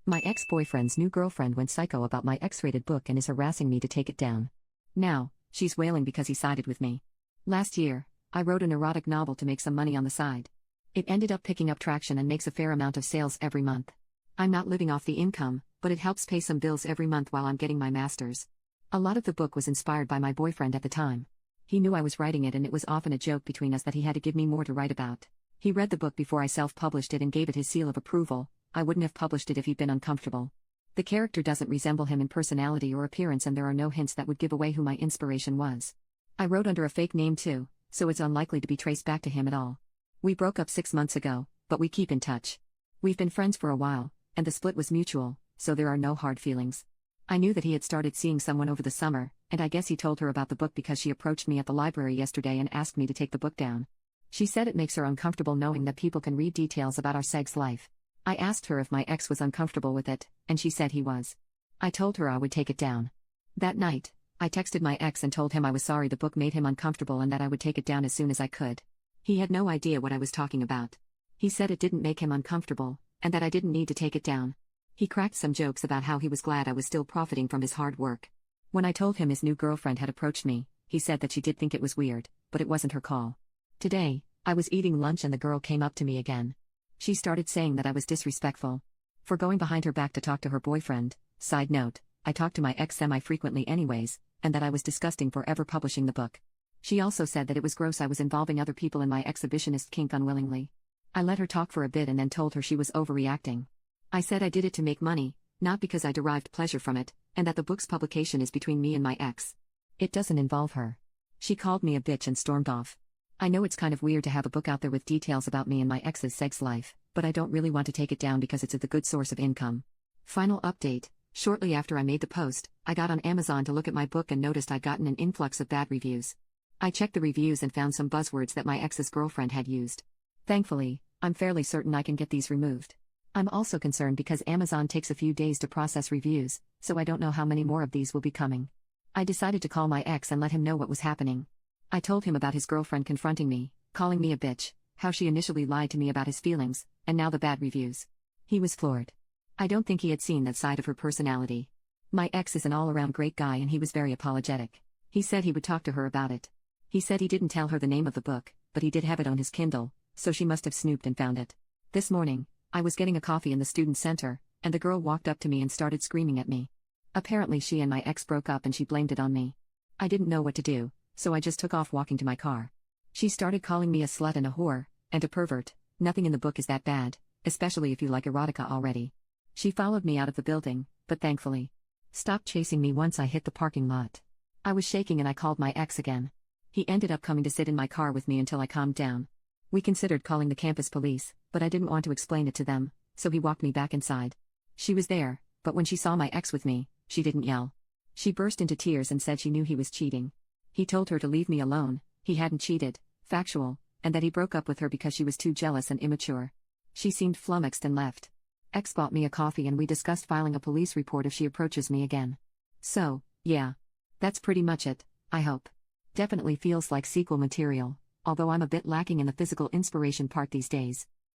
My ex-boyfriend's new girlfriend went psycho about my X-rated book and is harassing me to take it down. Now, she's wailing because he sided with me. Last year, I wrote an erotic novel to make some money on the side. It ended up picking up traction and makes a fair amount of sales every month. I'm not living off the income, but it helps pay some bills every month while I'm getting my master's. A lot of the book was inspired by my boyfriend at the time. He knew I was writing it and it was often a joke between us that he had to give me more to write about. He read the book before I self-published it and gave it his seal of approval. I wouldn't have published it if he'd been uncomfortable. The character doesn't resemble him in personality or appearance and there are no hints that would give away who my inspiration was. I wrote under a fake name too, so it's unlikely to be traced back to him at all. We broke up 6 months ago, but we keep in touch. We've been friends for a while, and the split was mutual, so there are no hard feelings. I knew that he had started seeing someone over the summer, and I guess he told her about the book because she approached me at the library yesterday and asked me to take the book down. She said it makes her uncomfortable knowing that people can read details about our sex life. I asked her if my ex was uncomfortable with it, and she said he was. I told her I would take it down. That night, I texted my ex and told him I was sorry the book made him uncomfortable and that I would take it down as soon as I could. He had no idea what I was talking about. He said it didn't make him uncomfortable, and that I didn't need to take it down. He cracked some jokes about how he was glad I was still profiting from his hard work. When I told him his new girlfriend had approached me, he said that she did think it was weird, but it wasn't her call. Today, I was eating lunch and the girl came up to me again. She started saying that I was disrespectful for going behind her back to talk to her boyfriend. Side note, I talk to my ex semi-frequently anyways, and that I was disgusting for ever publishing the book. She also said that it was gross I was involving other people in my exhibitionist kink unwillingly. I let her talk for a bit and then told her she was overreacting. I said I did it to make money, not because I derived pleasure from it, and that the book's publication is between me and my ex. It doesn't involve her. She called me a bitch and stormed off. I know it's kind of weird to have a book out there with details about me and my ex's sex life, but I don't really want to take it down because it's a good source of income. Final update: shortly after I made the post, I got on Amazon to look at my book and noticed I'd gotten an influx of bad reviews. I checked the reviews and found some buzzwords that my ex's girlfriend had used. Thankfully, I'm fairly certain I can get these removed. I'm also concerned because Amazon takes a few days to process reviews, so I don't know how many more of these will be coming. I decided to call my ex and let him know what was happening. I told him about his girlfriend confronting me, calling me a bitch, how she initially lied to me about his feelings, and now the bad reviews. He was floored. I don't think he had seen that side of her personality. My ex is an all-around great guy and he was very apologetic. He said he would talk to her about it. He said he didn't tell her the name of the book, but he did have it on his Kindle, so she must have snooped and found it. This morning, I was getting a coffee in the student center, and the girl walked up to me and started screaming at me. Apparently she and my ex broke up and she blamed it on me. I didn't know what to do, so I just took off walking to my car. She started calling me a slut and a whore, and a pervert. Nothing in the book is that bad, especially if you like erotica already. She followed me out of the building, but thankfully stopped chasing me once I hit the parking lot. I was shaking and I called my ex again. He ended up coming to sit in my car with me until I calmed down. We considered calling the campus police, but I didn't want to explain it to them, so he walked me back inside. She was there, but when she saw my ex with me, she didn't yell. She burst into tears and said she knew he was cheating. He told her to leave me alone, he hadn't cheated, factual, and that he broke up with her because she was too jealous and immature. She seemed flummoxed and left. Ex bought me a coffee and we discussed filing a police report if she approaches me again. So, yeah. That's pretty much it, I hope. Definitely feels like sequel material, although I'm a bit lacking in the physical inspiration part these days.